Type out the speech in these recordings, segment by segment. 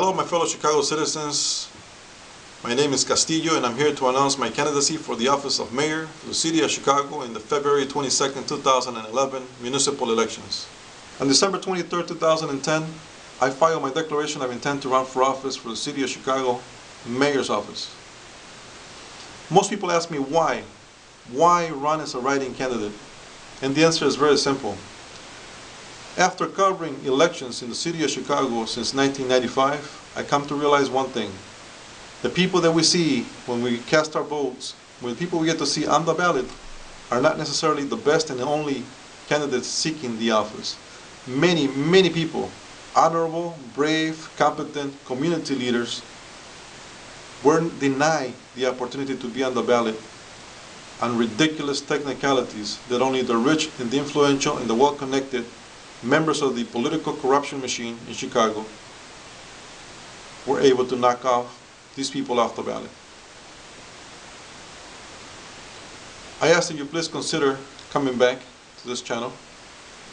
Hello, my fellow Chicago citizens. My name is Castillo, and I'm here to announce my candidacy for the office of mayor for the city of Chicago in the February 22nd, 2011 municipal elections. On December 23rd, 2010, I filed my declaration of intent to run for office for the city of Chicago mayor's office. Most people ask me why. Why run as a write-in candidate? And the answer is very simple. After covering elections in the city of Chicago since 1995, I come to realize one thing. The people that we see when we cast our votes, the people we get to see on the ballot, are not necessarily the best and the only candidates seeking the office. Many, many people, honorable, brave, competent community leaders, were denied the opportunity to be on the ballot on ridiculous technicalities that only the rich and the influential and the well-connected members of the political corruption machine in Chicago were able to knock off these people off the ballot. I ask that you please consider coming back to this channel,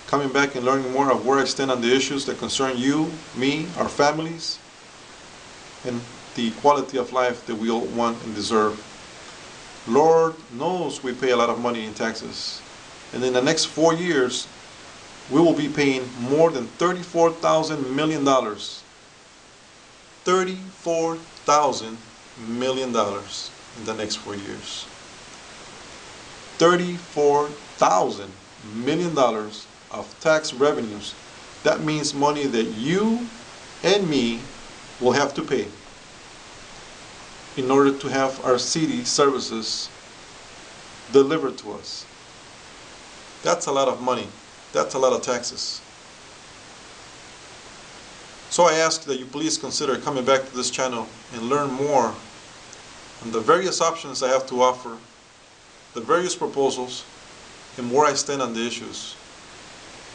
coming back and learning more of where I stand on the issues that concern you, me, our families, and the quality of life that we all want and deserve. Lord knows we pay a lot of money in taxes, and in the next 4 years we will be paying more than $34,000 million. $34,000 million in the next 4 years. $34,000 million of tax revenues. That means money that you and me will have to pay in order to have our city services delivered to us. That's a lot of money. That's a lot of taxes. So I ask that you please consider coming back to this channel and learn more on the various options I have to offer, the various proposals, and where I stand on the issues.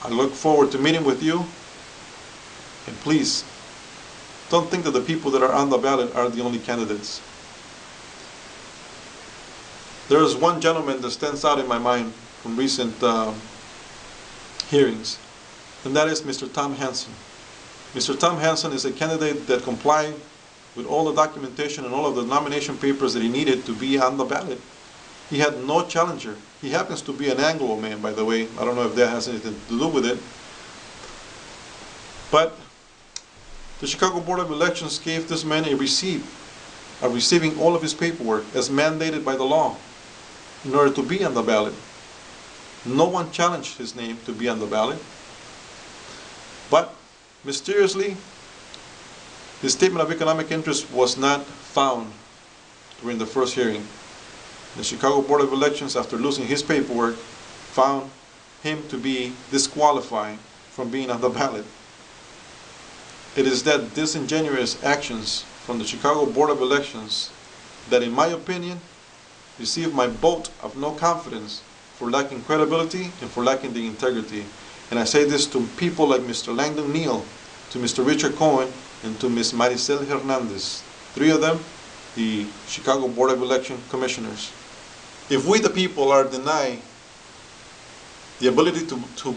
I look forward to meeting with you, and please don't think that the people that are on the ballot are the only candidates. There is one gentleman that stands out in my mind from recent hearings, and that is Mr. Tom Hansen. Mr. Tom Hansen is a candidate that complied with all the documentation and all of the nomination papers that he needed to be on the ballot. He had no challenger. He happens to be an Anglo man, by the way. I don't know if that has anything to do with it. But the Chicago Board of Elections gave this man a receipt of receiving all of his paperwork as mandated by the law in order to be on the ballot. No one challenged his name to be on the ballot. But mysteriously, his statement of economic interest was not found during the first hearing. The Chicago Board of Elections, after losing his paperwork, found him to be disqualified from being on the ballot. It is that disingenuous actions from the Chicago Board of Elections that, in my opinion, received my vote of no confidence for lacking credibility and for lacking the integrity. And I say this to people like Mr. Langdon Neal, to Mr. Richard Cohen, and to Ms. Maricel Hernandez. 3 of them, the Chicago Board of Election Commissioners. If we the people are denied the ability to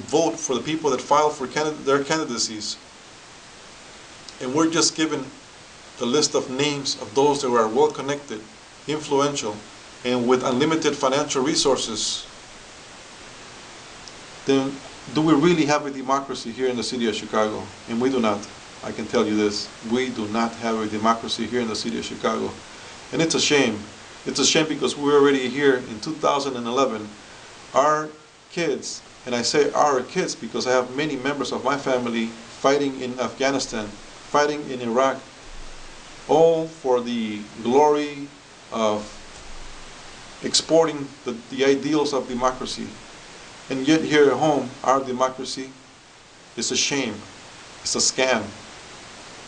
vote for the people that file for their candidacies, and we're just given the list of names of those that are well connected, influential, and with unlimited financial resources, then do we really have a democracy here in the city of Chicago? And we do not. I can tell you this. We do not have a democracy here in the city of Chicago. And it's a shame. It's a shame because we're already here in 2011. Our kids, and I say our kids because I have many members of my family fighting in Afghanistan, fighting in Iraq, all for the glory of exporting the ideals of democracy. And yet here at home, our democracy is a shame. It's a scam.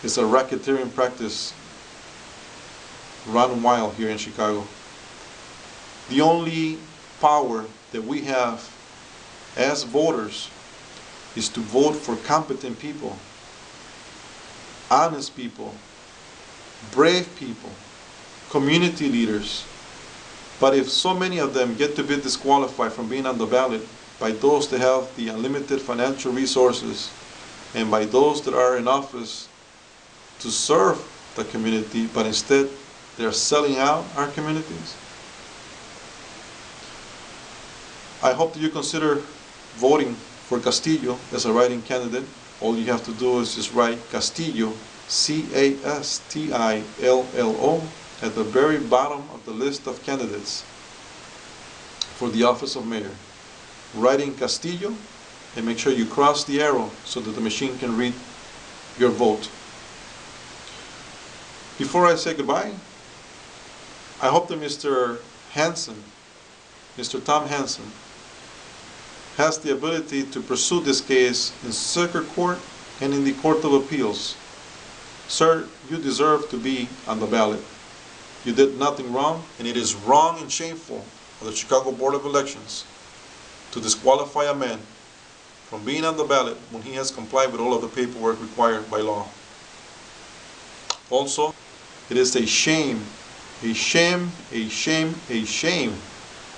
It's a racketeering practice run wild here in Chicago. The only power that we have as voters is to vote for competent people, honest people, brave people, community leaders. But if so many of them get to be disqualified from being on the ballot by those that have the unlimited financial resources and by those that are in office to serve the community, but instead they're selling out our communities. I hope that you consider voting for Castillo as a write-in candidate. All you have to do is just write Castillo, Castillo, at the very bottom of the list of candidates for the office of mayor. Write in Castillo and make sure you cross the arrow so that the machine can read your vote. Before I say goodbye, I hope that Mr. Tom Hansen, has the ability to pursue this case in circuit court and in the Court of Appeals. Sir, you deserve to be on the ballot. You did nothing wrong, and it is wrong and shameful of the Chicago Board of Elections to disqualify a man from being on the ballot when he has complied with all of the paperwork required by law. Also, it is a shame, a shame, a shame, a shame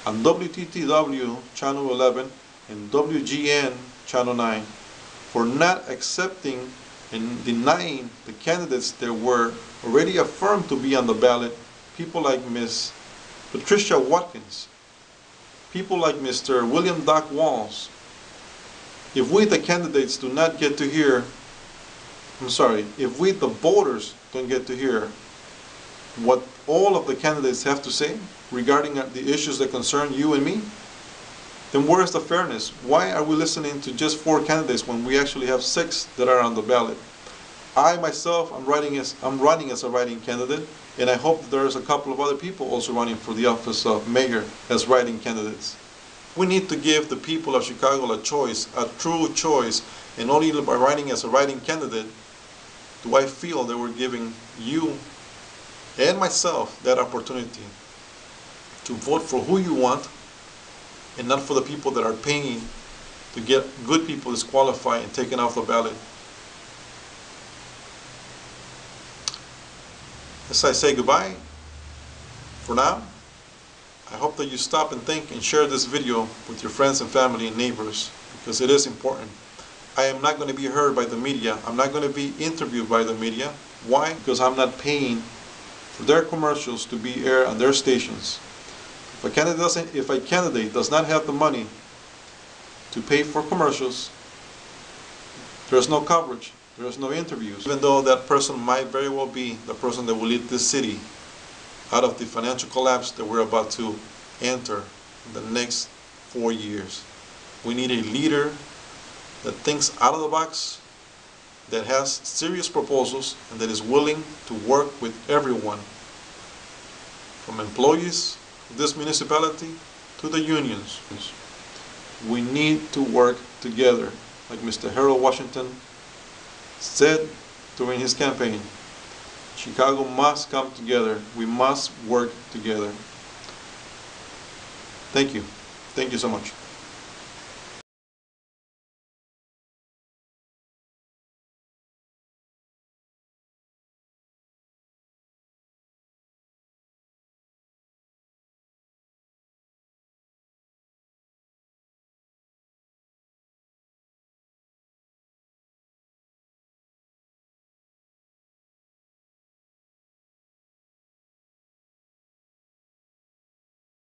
on WTTW Channel 11 and WGN Channel 9 for not accepting and denying the candidates that were already affirmed to be on the ballot, people like Ms. Patricia Watkins, people like Mr. William Doc Walls. If we, the candidates, do not get to hear, if we, the voters, don't get to hear what all of the candidates have to say regarding the issues that concern you and me, then where is the fairness? Why are we listening to just 4 candidates when we actually have 6 that are on the ballot? I myself, I'm running as a write-in candidate, and I hope that there's a couple of other people also running for the office of mayor as write-in candidates. We need to give the people of Chicago a choice, a true choice, and only by running as a write-in candidate do I feel that we're giving you and myself that opportunity to vote for who you want and not for the people that are paying to get good people disqualified and taken off the ballot. As I say goodbye, for now, I hope that you stop and think and share this video with your friends and family and neighbors, because it is important. I am not going to be heard by the media. I'm not going to be interviewed by the media. Why? Because I'm not paying for their commercials to be aired on their stations. If a candidate does not have the money to pay for commercials, there's no coverage, there's no interviews, even though that person might very well be the person that will lead this city out of the financial collapse that we're about to enter in the next 4 years. We need a leader that thinks out of the box, that has serious proposals, and that is willing to work with everyone, from employees of this municipality to the unions. We need to work together, like Mr. Harold Washington said during his campaign. Chicago must come together. We must work together. Thank you. Thank you so much.